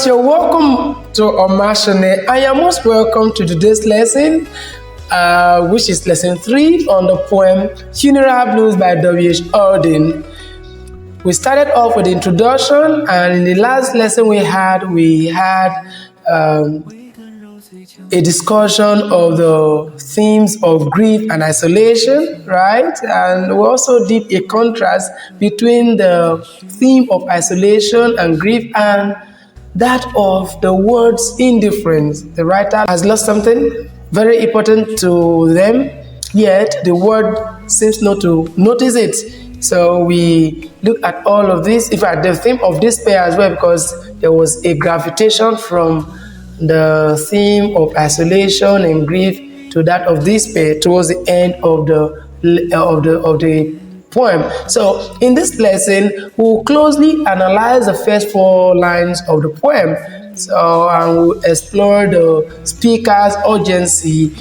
students, you're welcome to Omashone. I am most welcome to today's lesson, which is lesson 3 on the poem Funeral Blues by W.H. Auden. We started off with the introduction, and in the last lesson we had a discussion of the themes of grief and isolation, right? And we also did a contrast between the theme of isolation and grief and that of the words indifference. The writer has lost something very important to them, yet the word seems not to notice it. So we look at all of this, in fact, the theme of despair as well, because there was a gravitation from the theme of isolation and grief to that of despair towards the end of the poem. So in this lesson, we'll closely analyze the first 4 lines of the poem. So we'll explore the speaker's urgency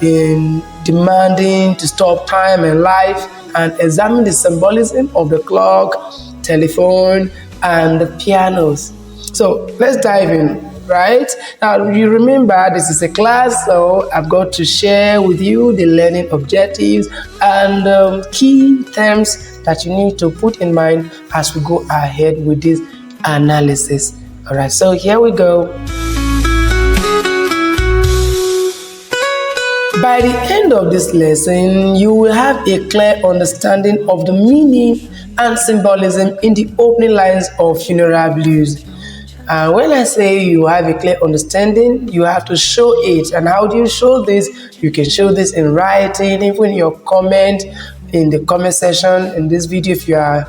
in demanding to stop time and life, and examine the symbolism of the clock, telephone, and the pianos. So let's dive in. Right? Now, you remember this is a class, so I've got to share with you the learning objectives and key terms that you need to put in mind as we go ahead with this analysis. All right, so here we go. By the end of this lesson, you will have a clear understanding of the meaning and symbolism in the opening lines of Funeral Blues. When I say you have a clear understanding, you have to show it. And how do you show this? You can show this in writing, even in your comment, in the comment section in this video. If you are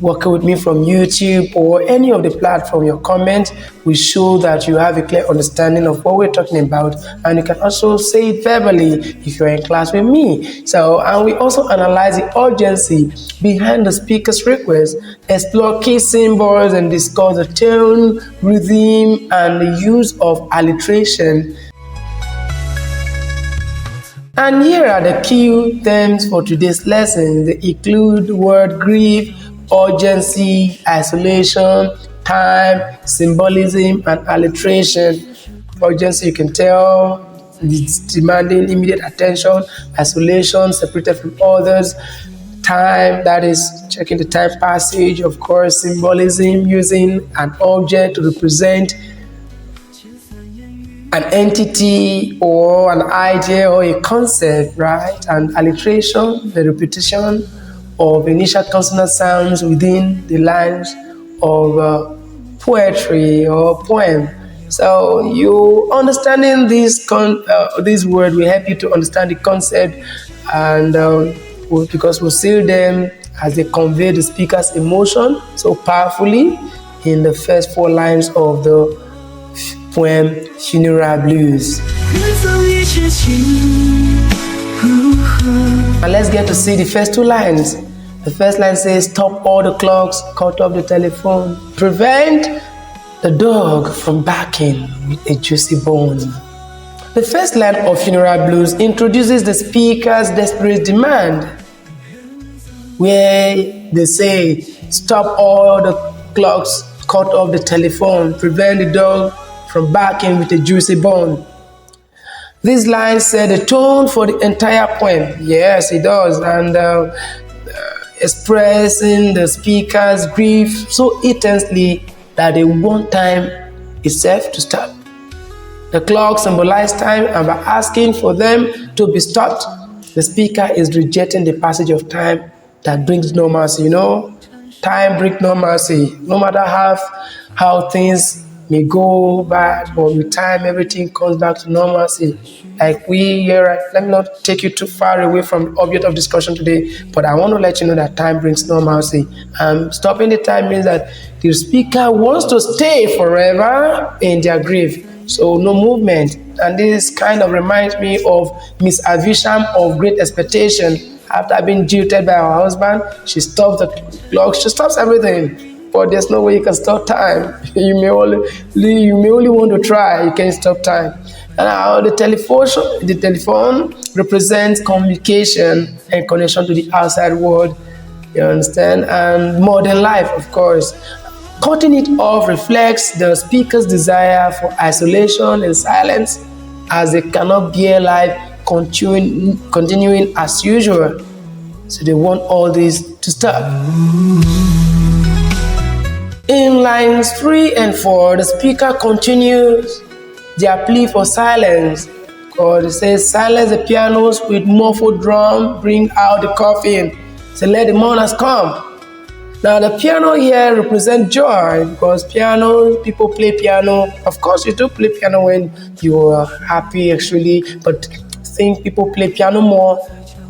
working with me from YouTube or any of the platform, your comment will show that you have a clear understanding of what we're talking about. And you can also say it verbally if you're in class with me. So, and we also analyze the urgency behind the speaker's request, explore key symbols, and discuss the tone, rhythm, and the use of alliteration. And here are the key terms for today's lesson. They include word grief, urgency, isolation, time, symbolism, and alliteration. Urgency, you can tell, it's demanding immediate attention. Isolation, separated from others. Time, that is checking the time passage. Of course, symbolism, using an object to represent an entity or an idea or a concept, right? And alliteration, the repetition of initial consonant sounds within the lines of poetry or poem. So you understanding this word will help you to understand the concept, and because we'll see them as they convey the speaker's emotion so powerfully in the first 4 lines of the poem Funeral Blues. And let's get to see the first 2 lines. The first line says, stop all the clocks, cut off the telephone, prevent the dog from barking with a juicy bone. The first line of Funeral Blues introduces the speaker's desperate demand, where they say, stop all the clocks, cut off the telephone, prevent the dog from barking with a juicy bone. This line set the tone for the entire poem. Yes, it does. And expressing the speaker's grief so intensely that they want time itself to stop. The clock symbolizes time, and by asking for them to be stopped, the speaker is rejecting the passage of time that brings normalcy. You know, time brings normalcy. No matter how things may go bad, but with time everything comes back to normalcy. Like we here, let me not take you too far away from the object of discussion today, but I want to let you know that time brings normalcy. Stopping the time means that the speaker wants to stay forever in their grief, so no movement. And this kind of reminds me of Miss Avisham of Great Expectation. After being jilted by her husband, she stops the clock, she stops everything. But there's no way you can stop time. You may only want to try. You can't stop time. Now, the telephone represents communication and connection to the outside world. You understand? And modern life, of course. Cutting it off reflects the speaker's desire for isolation and silence, as they cannot bear life continuing as usual. So they want all this to stop. In lines 3 and 4, the speaker continues their plea for silence. Or it says, silence the pianos with muffled drum, bring out the coffin. So let the mourners come. Now the piano here represents joy, because people play piano. Of course, you do play piano when you are happy actually, but I think people play piano more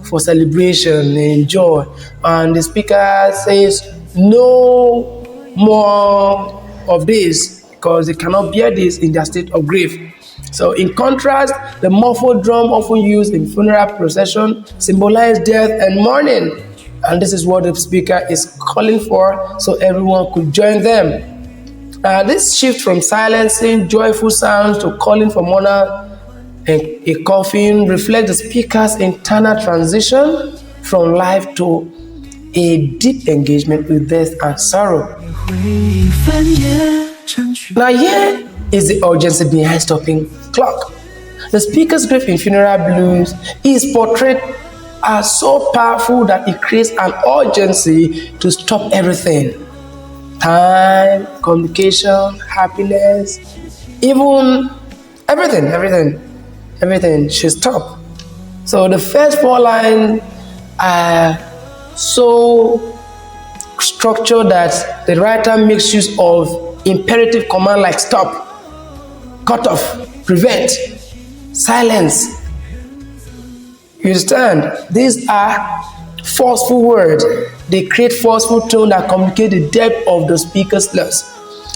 for celebration and joy. And the speaker says, no more of this, because they cannot bear this in their state of grief. So in contrast, the muffled drum often used in funeral procession symbolize death and mourning. And this is what the speaker is calling for, so everyone could join them. This shift from silencing joyful sounds to calling for mourner and a coffin reflects the speaker's internal transition from life to a deep engagement with death and sorrow. Now here is the urgency behind stopping clock. The speaker's grief in funeral blues is portrayed as so powerful that it creates an urgency to stop everything. Time, communication, happiness, even everything should stop. So the first 4 lines are so structured that the writer makes use of imperative command like stop, cut off, prevent, silence. You understand? These are forceful words. They create forceful tone that communicate the depth of the speaker's loss.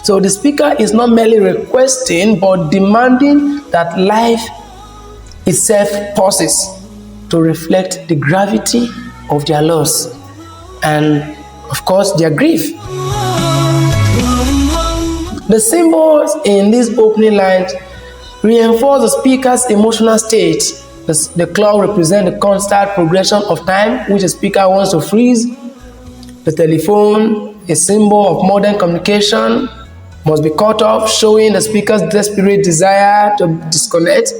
So the speaker is not merely requesting, but demanding that life itself pauses to reflect the gravity of their loss and, of course, their grief. The symbols in these opening lines reinforce the speaker's emotional state. The clock represents the constant progression of time, which the speaker wants to freeze. The telephone, a symbol of modern communication, must be cut off, showing the speaker's desperate desire to disconnect.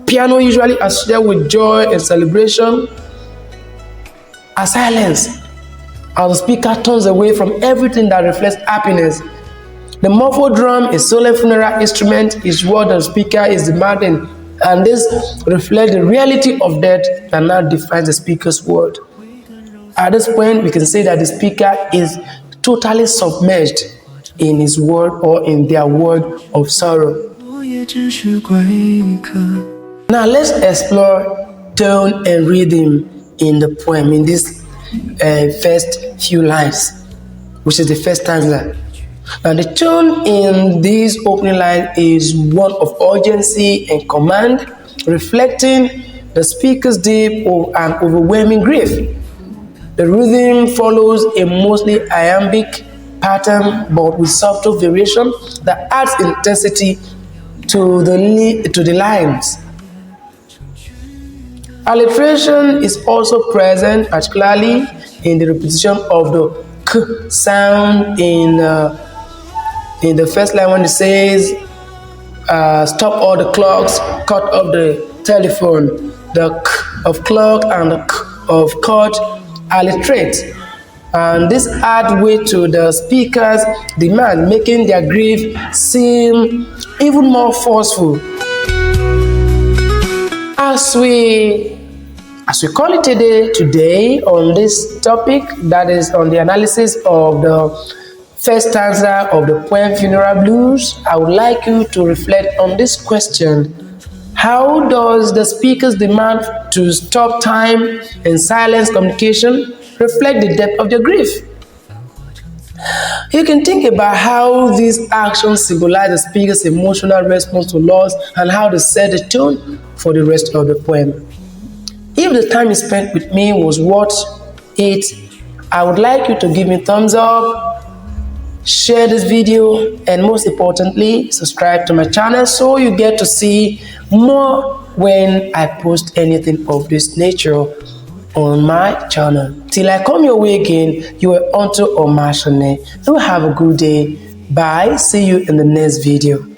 Piano, usually associated with joy and celebration, are silence, as the speaker turns away from everything that reflects happiness. The muffled drum, a solemn funeral instrument, is what the speaker is demanding, and this reflects the reality of death that now defines the speaker's word. At this point, we can say that the speaker is totally submerged in his word or in their word of sorrow. Now let's explore tone and rhythm in the poem in this first few lines, which is the first stanza. Now the tone in this opening line is one of urgency and command, reflecting the speaker's deep and overwhelming grief. The rhythm follows a mostly iambic pattern, but with subtle variation that adds intensity to the lines. Alliteration is also present, particularly in the repetition of the k sound in the first line when it says, stop all the clocks, cut off the telephone. The k of clock and the k of cut alliterate. And this adds weight to the speaker's demand, making their grief seem even more forceful. As we call it today on this topic, that is on the analysis of the first stanza of the poem Funeral Blues, I would like you to reflect on this question. How does the speaker's demand to stop time and silence communication reflect the depth of their grief? You can think about how these actions symbolize the speaker's emotional response to loss and how they set the tone for the rest of the poem. If the time you spent with me was worth it, I would like you to give me a thumbs up, share this video, and most importantly, subscribe to my channel so you get to see more when I post anything of this nature on my channel. Till I come your way again, you are onto Omashone. Do have a good day. Bye. See you in the next video.